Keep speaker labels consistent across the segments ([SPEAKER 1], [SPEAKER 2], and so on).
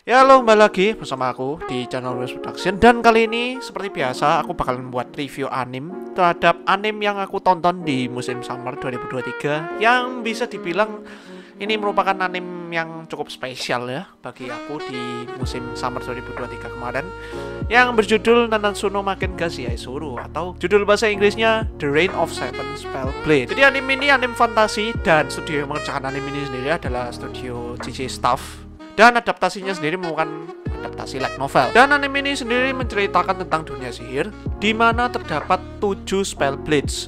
[SPEAKER 1] Ya halo, kembali lagi bersama aku di channel Wes Production. Dan kali ini seperti biasa aku bakalan membuat review anime terhadap anime yang aku tonton di musim summer 2023, yang bisa dibilang ini merupakan anime yang cukup spesial ya bagi aku di musim summer 2023 kemarin, yang berjudul Nanatsu no Makenga Yaesuru, atau judul bahasa Inggrisnya The Reign of Seven Spell Blade. Jadi anime ini anime fantasi, dan studio yang mengerjakan anime ini sendiri adalah studio JJ Staff. Dan adaptasinya sendiri merupakan adaptasi light novel. Dan anime ini sendiri menceritakan tentang dunia sihir, di mana terdapat 7 spell blades,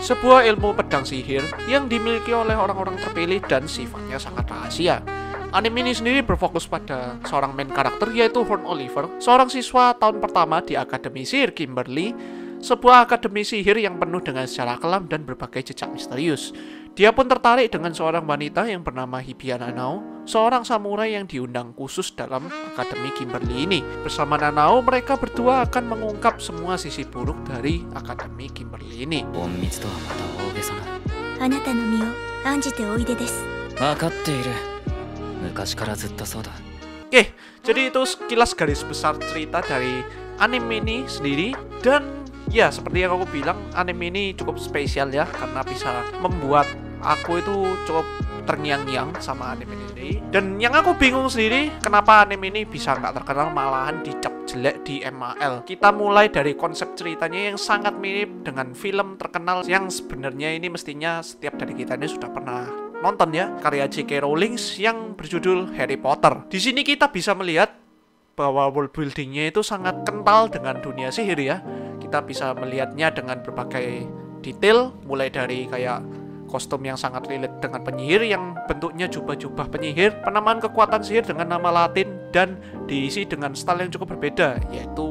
[SPEAKER 1] sebuah ilmu pedang sihir yang dimiliki oleh orang-orang terpilih dan sifatnya sangat rahasia. Anime ini sendiri berfokus pada seorang main karakter, yaitu Horn Oliver, seorang siswa tahun pertama di Akademi Sihir Kimberly, sebuah akademi sihir yang penuh dengan sejarah kelam dan berbagai jejak misterius. Dia pun tertarik dengan seorang wanita yang bernama Hibiya Nanao, seorang samurai yang diundang khusus dalam Akademi Kimberly ini. Bersama Nanao, mereka berdua akan mengungkap semua sisi buruk dari Akademi Kimberly ini. Oke, jadi itu sekilas garis besar cerita dari anime ini sendiri. Dan ya, seperti yang aku bilang, anime ini cukup spesial ya, karena bisa membuat aku itu cukup terngiang-ngiang sama anime ini sendiri. Dan yang aku bingung sendiri, kenapa anime ini bisa nggak terkenal, malahan dicap jelek di MAL. Kita mulai dari konsep ceritanya yang sangat mirip dengan film terkenal yang sebenarnya ini mestinya setiap dari kita ini sudah pernah nonton ya, karya J.K. Rowling yang berjudul Harry Potter. Di sini kita bisa melihat bahwa world buildingnya itu sangat kental dengan dunia sihir ya. Kita bisa melihatnya dengan berbagai detail, mulai dari kayak kostum yang sangat relate dengan penyihir yang bentuknya jubah-jubah penyihir, penamaan kekuatan sihir dengan nama Latin, dan diisi dengan style yang cukup berbeda, yaitu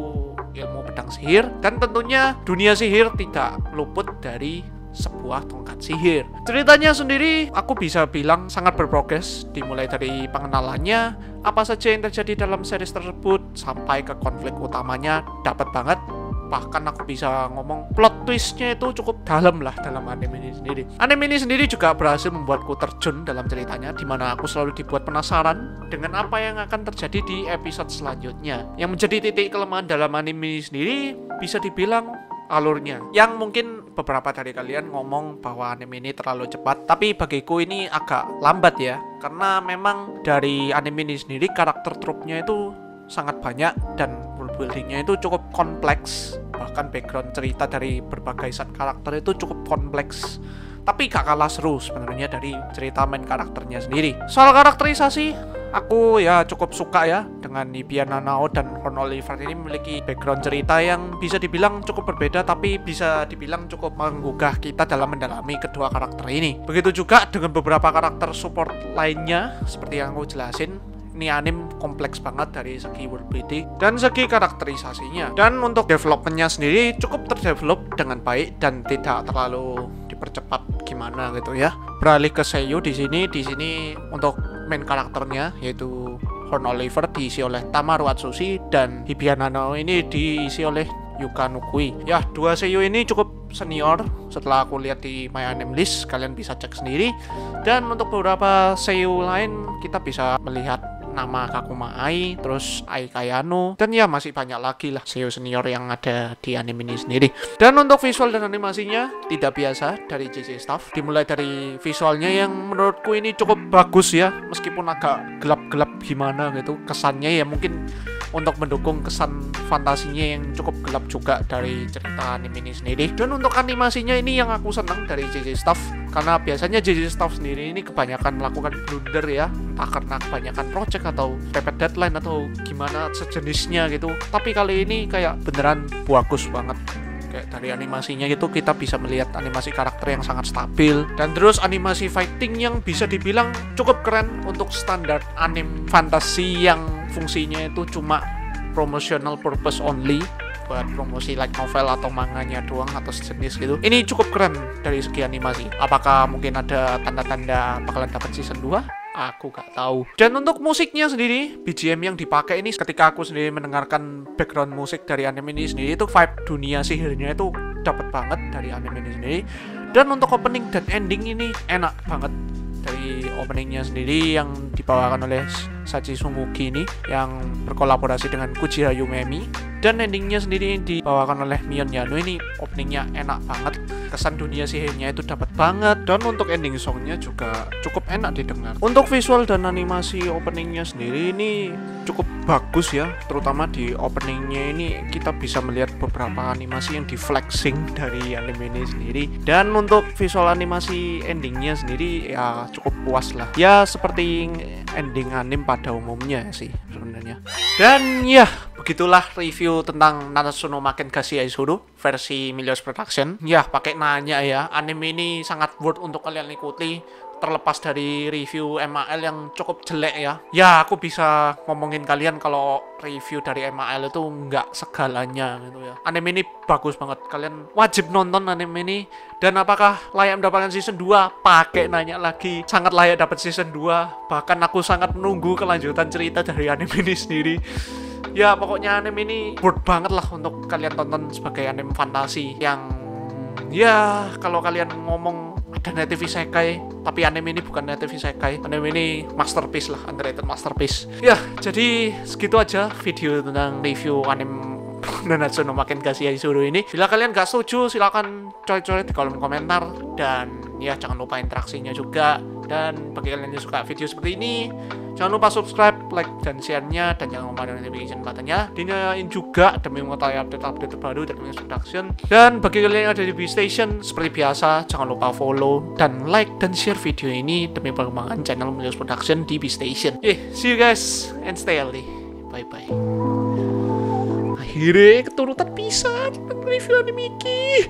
[SPEAKER 1] ilmu pedang sihir. Dan tentunya dunia sihir tidak luput dari sebuah tongkat sihir. Ceritanya sendiri aku bisa bilang sangat berprogres, dimulai dari pengenalannya, apa saja yang terjadi dalam series tersebut, sampai ke konflik utamanya dapat banget. Bahkan aku bisa ngomong plot twistnya itu cukup dalam lah dalam anime ini sendiri. Anime ini sendiri juga berhasil membuatku terjun dalam ceritanya, dimana aku selalu dibuat penasaran dengan apa yang akan terjadi di episode selanjutnya. Yang menjadi titik kelemahan dalam anime ini sendiri bisa dibilang alurnya, yang mungkin beberapa dari kalian ngomong bahwa anime ini terlalu cepat, tapi bagiku ini agak lambat ya, karena memang dari anime ini sendiri karakter trope-nya itu sangat banyak dan world buildingnya itu cukup kompleks. Bahkan background cerita dari berbagai set karakter itu cukup kompleks, tapi gak kalah seru sebenarnya dari cerita main karakternya sendiri. Soal karakterisasi, aku ya cukup suka ya dengan Hibiya Nanao dan Horn Oliver ini memiliki background cerita yang bisa dibilang cukup berbeda, tapi bisa dibilang cukup menggugah kita dalam mendalami kedua karakter ini. Begitu juga dengan beberapa karakter support lainnya, seperti yang aku jelasin. Ini anime kompleks banget dari segi world building dan segi karakterisasinya. Dan untuk developmentnya sendiri cukup terdevelop dengan baik dan tidak terlalu dipercepat gimana gitu ya. Beralih ke seiyuu di sini untuk main karakternya, yaitu Horn Oliver diisi oleh Tamaru Atsushi, dan Hibiya Nanao ini diisi oleh Yuka Nukui. Ya, dua seiyuu ini cukup senior setelah aku lihat di My Anime List, kalian bisa cek sendiri. Dan untuk beberapa seiyuu lain kita bisa melihat nama Kakuma Ai, terus Ai Kayano, dan ya masih banyak lagi lah seiyuu senior yang ada di anime ini sendiri. Dan untuk visual dan animasinya tidak biasa dari JJ Staff, dimulai dari visualnya yang menurutku ini cukup bagus ya, meskipun agak gelap-gelap gimana gitu kesannya ya, mungkin untuk mendukung kesan fantasinya yang cukup gelap juga dari cerita anime ini sendiri. Dan untuk animasinya ini yang aku senang dari JJ Staff, karena biasanya JJ Staff sendiri ini kebanyakan melakukan blunder ya, entah karena kebanyakan project atau mepet deadline atau gimana sejenisnya gitu. Tapi kali ini kayak beneran bagus banget. Kayak dari animasinya gitu kita bisa melihat animasi karakter yang sangat stabil, dan terus animasi fighting yang bisa dibilang cukup keren untuk standar anime fantasi yang fungsinya itu cuma promotional purpose only, buat promosi light novel atau manganya doang atau sejenis gitu. Ini cukup keren dari segi animasi. Apakah mungkin ada tanda-tanda bakalan dapat season 2? Aku gak tahu. Dan untuk musiknya sendiri, BGM yang dipakai ini, ketika aku sendiri mendengarkan background musik dari anime ini sendiri, itu vibe dunia sihirnya itu dapat banget dari anime ini sendiri. Dan untuk opening dan ending ini enak banget. Dari openingnya sendiri yang dibawakan oleh Sachizumugi ini yang berkolaborasi dengan Kujira Yumemi. Dan endingnya sendiri dibawakan oleh Mion Yano. Ini openingnya enak banget, kesan dunia sihirnya itu dapat banget, dan untuk ending songnya juga cukup enak didengar. Untuk visual dan animasi openingnya sendiri ini cukup bagus ya, terutama di openingnya ini kita bisa melihat beberapa animasi yang di flexing dari anime ini sendiri. Dan untuk visual animasi endingnya sendiri ya cukup puas lah ya, seperti ending anime pada umumnya sih sebenarnya. Dan ya begitulah review tentang Nanatsu no Makengashi Aizuru versi Milios Production. Ya pakai nanya ya, anime ini sangat worth untuk kalian ikuti, terlepas dari review MAL yang cukup jelek ya. Ya aku bisa ngomongin kalian kalau review dari MAL itu nggak segalanya gitu ya. Anime ini bagus banget, kalian wajib nonton anime ini. Dan apakah layak mendapatkan season 2? Pakai nanya lagi, sangat layak dapat season 2. Bahkan aku sangat menunggu kelanjutan cerita dari anime ini sendiri. Ya pokoknya anime ini worth banget lah untuk kalian tonton sebagai anime fantasi yang ya kalau kalian ngomong ada native isekai, tapi anime ini bukan native isekai. Anime ini masterpiece lah, underrated masterpiece. Ya, jadi segitu aja video tentang review anime Nanatsu no Makengashi Aizuru ini. Bila kalian gak setuju, silakan coret-coret di kolom komentar. Dan ya jangan lupa interaksinya juga. Dan bagi kalian yang suka video seperti ini, jangan lupa subscribe, like, dan share-nya. Dan jangan lupa notification button-nya dinyalain juga demi mengetahui update-update terbaru dari Milios Production. Dan bagi kalian yang ada di B-Station, seperti biasa, jangan lupa follow dan like dan share video ini demi perkembangan channel Milios Production di B-Station. See you guys and stay healthy. Bye-bye. Akhirnya keturutan pisan review anime iki.